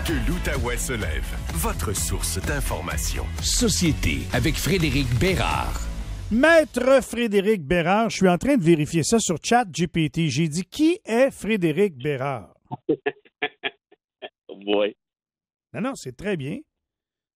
Que l'Outaouais se lève, votre source d'information. Société avec Frédéric Bérard. Maître Frédéric Bérard, je suis en train de vérifier ça sur ChatGPT. J'ai dit, qui est Frédéric Bérard? Oui. Non, c'est très bien.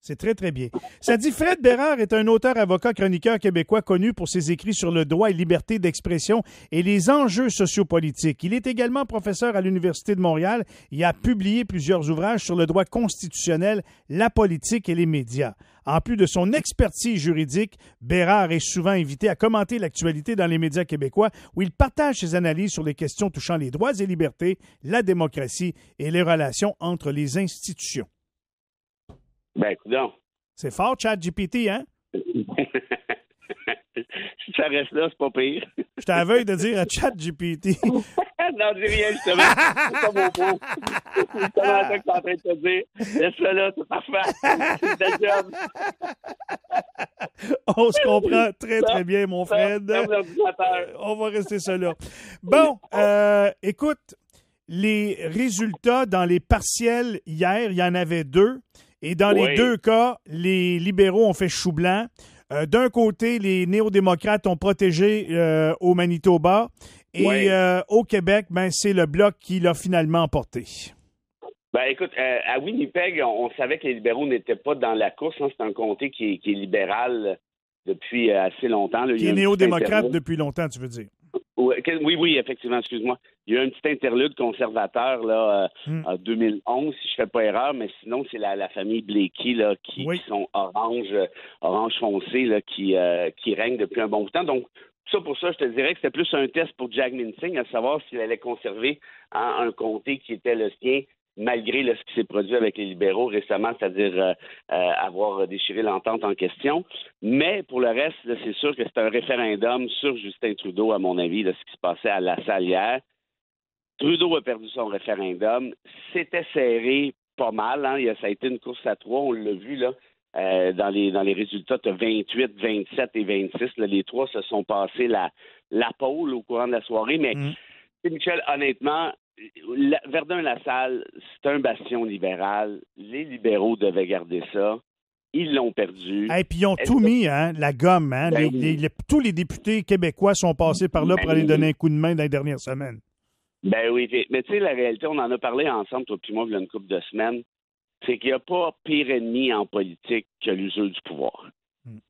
C'est très, très bien. Ça dit, Fred Bérard est un auteur, avocat, chroniqueur québécois connu pour ses écrits sur le droit et liberté d'expression et les enjeux sociopolitiques. Il est également professeur à l'Université de Montréal. Il a publié plusieurs ouvrages sur le droit constitutionnel, la politique et les médias. En plus de son expertise juridique, Bérard est souvent invité à commenter l'actualité dans les médias québécois où il partage ses analyses sur les questions touchant les droits et libertés, la démocratie et les relations entre les institutions. Ben, écoute donc. C'est fort, ChatGPT, hein? Si ça reste là, c'est pas pire. Je t'avais de dire à ChatGPT. Non, dis rien, justement. C'est pas mon mot. C'est justement ça que tu es en train de te dire. Laisse-le là, c'est parfait. C'est ta job. On se comprend très, très bien, mon Fred. On va rester ça là. Bon, écoute, les résultats dans les partiels hier, il y en avait 2. Et dans les 2 cas, les libéraux ont fait chou blanc. D'un côté, les néo-démocrates ont protégé au Manitoba. Et au Québec, c'est le Bloc qui l'a finalement emporté. Ben, écoute, à Winnipeg, on savait que les libéraux n'étaient pas dans la course. Hein. C'est un comté qui est libéral depuis assez longtemps. Là. Qui est néo-démocrate depuis longtemps, tu veux dire? Oui, effectivement, excuse-moi. Il y a eu un petit interlude conservateur là, en 2011, si je ne fais pas erreur, mais sinon, c'est la famille Blakey là, qui sont orange foncé là, qui règne depuis un bon bout de temps. Donc, pour ça, je te dirais que c'était plus un test pour Jack Mincing, à savoir s'il allait conserver un comté qui était le sien, malgré ce qui s'est produit avec les libéraux récemment, c'est-à-dire avoir déchiré l'entente en question. Mais pour le reste, là, c'est sûr que c'est un référendum sur Justin Trudeau, à mon avis, là, ce qui se passait à La Salle hier. Trudeau a perdu son référendum. C'était serré pas mal. Hein. Ça a été une course à 3, on l'a vu là. Dans les résultats, tu as 28, 27 et 26. Là, les 3 se sont passés la pôle au courant de la soirée. Mais Michel, honnêtement, Verdun-Lassalle, c'est un bastion libéral. Les libéraux devaient garder ça. Ils l'ont perdu. Et puis ils ont tout mis, hein, la gomme. Hein? Tous les députés québécois sont passés par là pour aller donner un coup de main dans les dernières semaines. Ben oui, mais tu sais, la réalité, on en a parlé ensemble, toi puis moi, il y a une couple de semaines, c'est qu'il n'y a pas pire ennemi en politique que l'usure du pouvoir.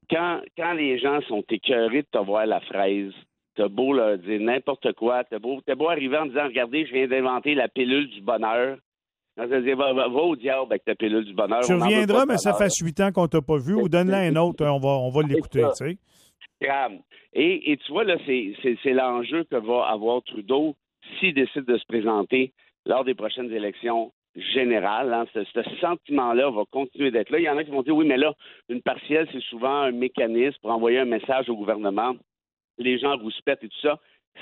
Quand les gens sont écœurés de te voir la fraise, t'as beau leur dire n'importe quoi, t'as beau arriver en disant, regardez, je viens d'inventer la pilule du bonheur. Ça veut dire, va au diable avec ta pilule du bonheur. Tu reviendras, mais ça fait 8 ans qu'on t'a pas vu, ou donne-la un autre, on va l'écouter, tu sais. Et tu vois, là, c'est l'enjeu que va avoir Trudeau s'il décide de se présenter lors des prochaines élections générales. Hein. Ce sentiment-là va continuer d'être là. Il y en a qui vont dire, oui, mais là, une partielle, c'est souvent un mécanisme pour envoyer un message au gouvernement. Les gens rouspètent et tout ça.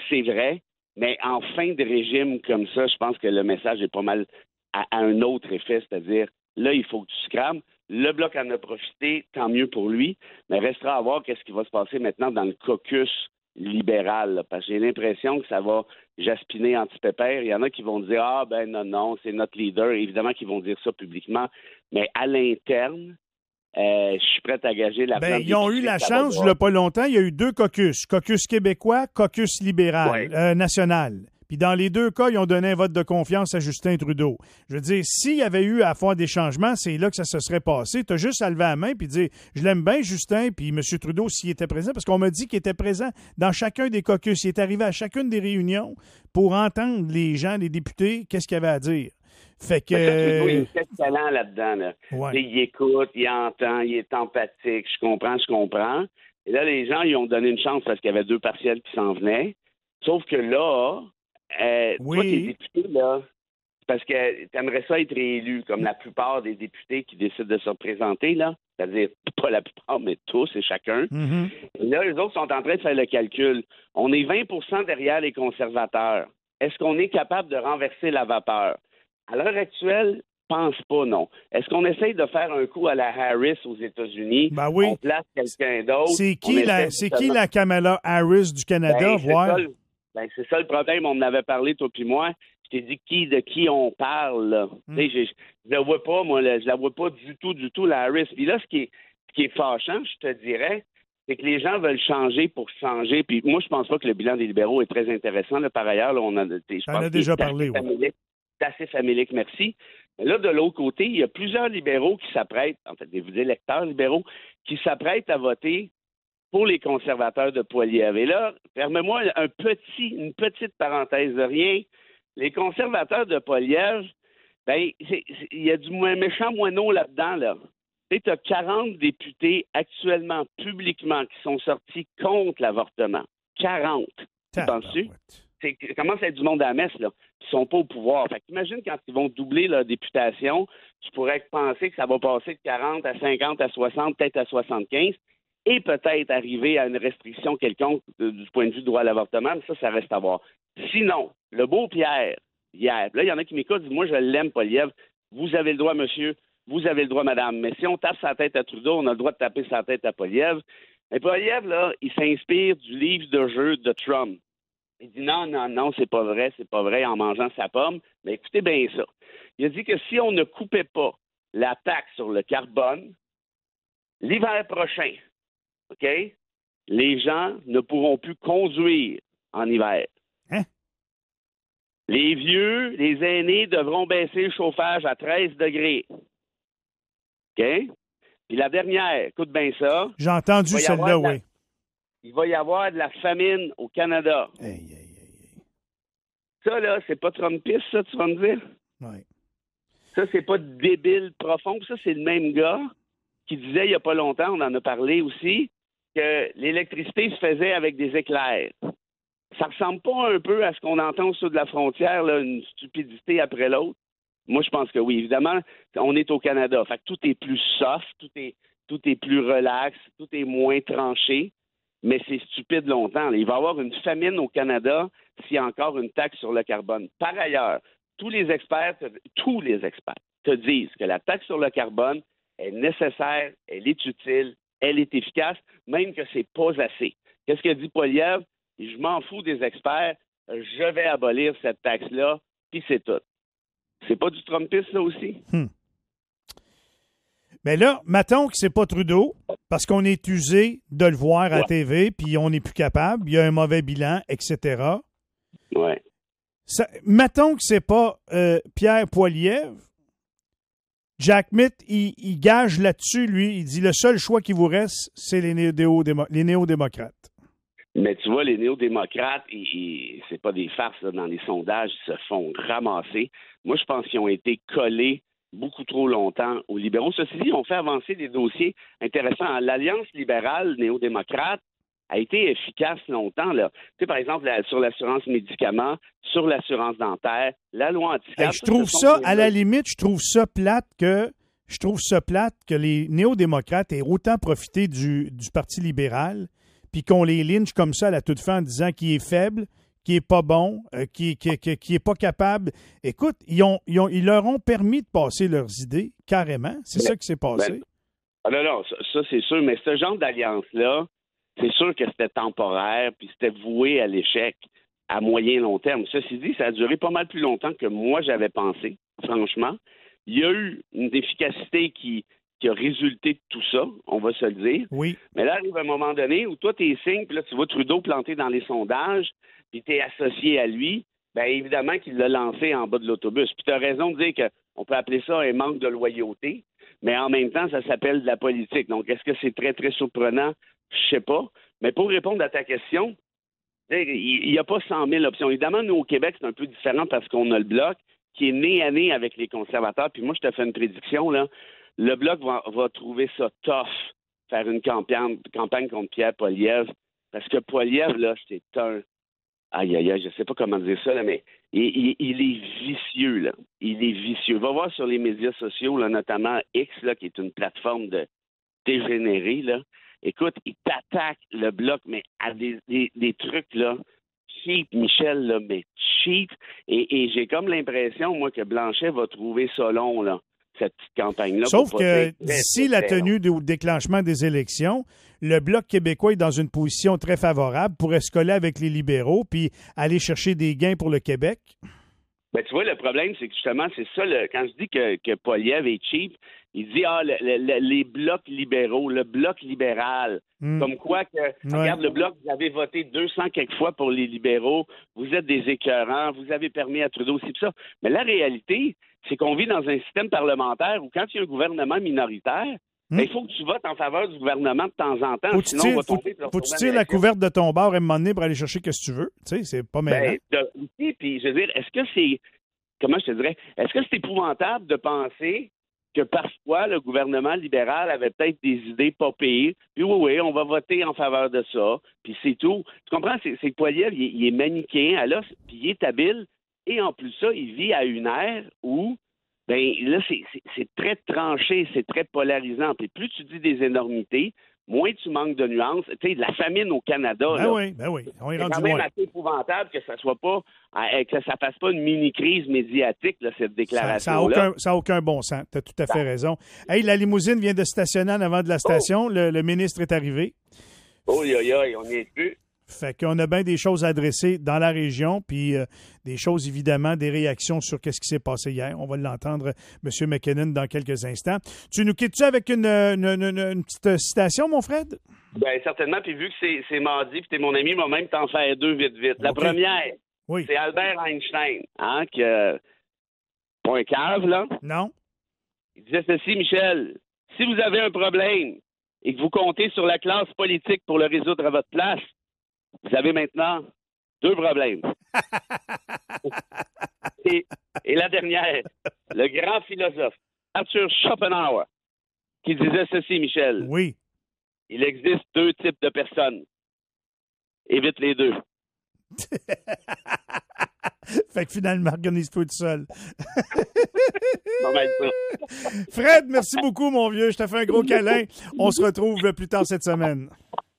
C'est vrai, mais en fin de régime comme ça, je pense que le message est pas mal à un autre effet, c'est-à-dire, là, il faut que tu scrames. Le Bloc en a profité, tant mieux pour lui, mais restera à voir qu'est-ce qui va se passer maintenant dans le caucus libéral, là, parce que j'ai l'impression que ça va jaspiner anti-pépère. Il y en a qui vont dire « Ah, ben non, c'est notre leader ». Évidemment qu'ils vont dire ça publiquement, mais à l'interne, je suis prêt à gager la place. Ils ont eu la chance, il n'y a pas longtemps, il y a eu 2 caucus. Caucus québécois, caucus libéral, national. Puis dans les 2 cas, ils ont donné un vote de confiance à Justin Trudeau. Je veux dire, s'il y avait eu à faire des changements, c'est là que ça se serait passé. Tu as juste à lever la main puis dire « Je l'aime bien, Justin », puis M. Trudeau, s'il était présent, parce qu'on m'a dit qu'il était présent dans chacun des caucus. Il est arrivé à chacune des réunions pour entendre les gens, les députés, qu'est-ce qu'ils avaient à dire. Fait que... Trudeau, il est excellent là-dedans. Là. Ouais. Il écoute, il entend, il est empathique, je comprends. Et là, les gens, ils ont donné une chance parce qu'il y avait 2 partiels qui s'en venaient. Sauf que là... Toi, t'es député, là, parce que t'aimerais ça être réélu, comme la plupart des députés qui décident de se représenter, là. C'est-à-dire, pas la plupart, mais tous et chacun. Mm-hmm. Et là, les autres sont en train de faire le calcul. On est 20% derrière les conservateurs. Est-ce qu'on est capable de renverser la vapeur? À l'heure actuelle, pense pas, non. Est-ce qu'on essaye de faire un coup à la Harris aux États-Unis? Ben oui. On place quelqu'un d'autre. C'est qui la Kamala Harris du Canada? C'est ça le problème. On en avait parlé, toi puis moi. Je t'ai dit de qui on parle, là. Je la vois pas, moi, je la vois pas du tout, la Harris. Puis là, ce qui est fâchant, je te dirais, c'est que les gens veulent changer pour changer. Puis moi, je pense pas que le bilan des libéraux est très intéressant. Là, par ailleurs, là, on a déjà parlé, oui. C'est assez familier, merci. Mais là, de l'autre côté, il y a plusieurs libéraux qui s'apprêtent, en fait, des électeurs libéraux, qui s'apprêtent à voter pour les conservateurs de Poilievre. Et là, permets-moi une petite parenthèse de rien. Les conservateurs de Poilievre, il y a du méchant moineau là-dedans, là. Tu as 40 députés actuellement, publiquement, qui sont sortis contre l'avortement. 40. Penses-tu? Ça commence à être du monde à la messe, là. Ils sont pas au pouvoir. Fait qu'imagine quand ils vont doubler leur députation, tu pourrais penser que ça va passer de 40 à 50 à 60, peut-être à 75, et peut-être arriver à une restriction quelconque du point de vue du droit à l'avortement, mais ça reste à voir. Sinon, le beau Pierre, hier, là, il y en a qui m'écoutent, disent, moi, je l'aime, Poilievre. Vous avez le droit, monsieur. Vous avez le droit, madame. Mais si on tape sa tête à Trudeau, on a le droit de taper sa tête à Poilievre. Mais Poilievre, là, il s'inspire du livre de jeu de Trump. Il dit non, c'est pas vrai, en mangeant sa pomme. Mais écoutez bien ça. Il a dit que si on ne coupait pas la taxe sur le carbone, l'hiver prochain, OK, les gens ne pourront plus conduire en hiver. Hein? Les vieux, les aînés devront baisser le chauffage à 13 degrés. OK? Puis la dernière, écoute bien ça. J'ai entendu celle-là, oui. Il va y avoir de la famine au Canada. Hey. Ça, là, c'est pas Trumpiste, ça, tu vas me dire? Oui. Ça, c'est pas débile profond. Ça, c'est le même gars qui disait il y a pas longtemps, on en a parlé aussi, que l'électricité se faisait avec des éclairs. Ça ressemble pas un peu à ce qu'on entend au sud de la frontière, là, une stupidité après l'autre? Moi, je pense que oui. Évidemment, on est au Canada. Fait que tout est plus soft, tout est plus relax, tout est moins tranché. Mais c'est stupide longtemps. Il va y avoir une famine au Canada s'il y a encore une taxe sur le carbone. Par ailleurs, tous les experts te disent que la taxe sur le carbone est nécessaire, elle est utile, elle est efficace, même que c'est pas assez. Qu'est-ce que dit Poilievre? Je m'en fous des experts, je vais abolir cette taxe-là, puis c'est tout. C'est pas du Trumpiste, là aussi? Mais là, mettons que c'est pas Trudeau, parce qu'on est usé de le voir à la TV, puis on n'est plus capable, il y a un mauvais bilan, etc. Ouais. Mettons que c'est pas Pierre Poilievre. Jack Mitt, il gage là-dessus, lui. Il dit le seul choix qui vous reste, c'est les néo-démocrates. Mais tu vois, les néo-démocrates, c'est pas des farces là, dans les sondages, ils se font ramasser. Moi, je pense qu'ils ont été collés beaucoup trop longtemps aux libéraux. Ceci dit, on fait avancer des dossiers intéressants. L'Alliance libérale néo-démocrate a été efficace longtemps. Là. Tu sais, par exemple, sur l'assurance médicaments, sur l'assurance dentaire, la loi anti-cap. Je trouve ça, à la limite, je trouve ça plate que les néo-démocrates aient autant profité du Parti libéral, puis qu'on les lynche comme ça à la toute fin en disant qu'il est faible, qui est pas bon, qui est pas capable. Écoute, ils leur ont permis de passer leurs idées, carrément. C'est ça qui s'est passé. Non, ça c'est sûr. Mais ce genre d'alliance-là, c'est sûr que c'était temporaire, puis c'était voué à l'échec à moyen long terme. Ceci dit, ça a duré pas mal plus longtemps que moi j'avais pensé, franchement. Il y a eu une efficacité qui a résulté de tout ça, on va se le dire. Oui. Mais là, arrive un moment donné où toi, t'es signe, puis là, tu vois Trudeau planté dans les sondages, puis t'es associé à lui, bien évidemment qu'il l'a lancé en bas de l'autobus. Puis t'as raison de dire qu'on peut appeler ça un manque de loyauté, mais en même temps, ça s'appelle de la politique. Donc, est-ce que c'est très, très surprenant? Je sais pas. Mais pour répondre à ta question, il n'y a pas 100 000 options. Évidemment, nous, au Québec, c'est un peu différent parce qu'on a le Bloc qui est nez à nez avec les conservateurs. Puis moi, je te fais une prédiction, là. Le Bloc va trouver ça tough, faire une campagne contre Pierre Poilievre, parce que Poilievre, là, c'est un... Aïe, je sais pas comment dire ça, là, mais il est vicieux, là. Il est vicieux. Va voir sur les médias sociaux, là, notamment X, là, qui est une plateforme de dégénérés, là. Écoute, il t'attaque le Bloc, mais à des trucs, là, cheap, Michel, là, mais cheap. Et j'ai comme l'impression, moi, que Blanchet va trouver ça long, là, cette petite campagne-là. Sauf que d'ici la tenue du déclenchement des élections, le Bloc québécois est dans une position très favorable, pourrait se coller avec les libéraux puis aller chercher des gains pour le Québec. Ben, tu vois, le problème, c'est que justement, c'est ça, quand je dis que Poilievre est cheap, il dit, les blocs libéraux, le bloc libéral, comme quoi que, regarde, le bloc, vous avez voté 200 quelques fois pour les libéraux, vous êtes des écœurants, vous avez permis à Trudeau aussi, tout ça. Mais la réalité, c'est qu'on vit dans un système parlementaire où quand il y a un gouvernement minoritaire, il faut que tu votes en faveur du gouvernement de temps en temps. Sinon, on va tomber faut que tu tires la couverte de ton bord à un moment donné pour aller chercher ce que tu veux. Tu sais, c'est pas mal. Puis, je veux dire, est-ce que c'est... Comment je te dirais? Est-ce que c'est épouvantable de penser que parfois le gouvernement libéral avait peut-être des idées pas pires, puis oui, on va voter en faveur de ça, puis c'est tout. Tu comprends? C'est que Poilievre, il est manichéen à l'os, puis il est habile, et en plus ça, il vit à une ère où ben là, c'est très tranché, c'est très polarisant. Puis plus tu dis des énormités, moins tu manques de nuances. Tu sais, de la famine au Canada, ben oui. On est rendu quand même assez épouvantable que ça soit pas, que ça fasse pas une mini-crise médiatique, là, cette déclaration-là. Ça n'a aucun bon sens. Tu as tout à fait raison. Hey, la limousine vient de stationner en avant de la station. Le ministre est arrivé. Oh, on n'y est plus. Fait qu'on a bien des choses à adresser dans la région, puis des choses, évidemment, des réactions sur ce qui s'est passé hier. On va l'entendre, M. McKinnon, dans quelques instants. Tu nous quittes-tu avec une petite citation, mon Fred? Bien, certainement. Puis vu que c'est mardi, puis t'es mon ami, moi-même t'en faire deux vite. La première, c'est Albert Einstein, qui pas un cave, là. Non. Il disait ceci, Michel. Si vous avez un problème et que vous comptez sur la classe politique pour le résoudre à votre place, vous avez maintenant deux problèmes. et la dernière, le grand philosophe Arthur Schopenhauer, qui disait ceci, Michel. Oui. Il existe deux types de personnes. Évite les deux. Fait que finalement, organise-toi tout seul. Fred, merci beaucoup, mon vieux. Je te fais un gros câlin. On se retrouve plus tard cette semaine.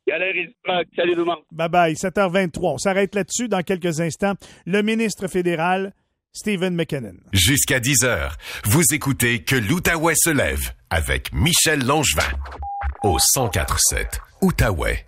Salut tout le monde. Bye-bye. 7h23. On s'arrête là-dessus dans quelques instants. Le ministre fédéral, Stephen McKinnon. Jusqu'à 10h, vous écoutez Que l'Outaouais se lève avec Michel Langevin au 104.7 Outaouais.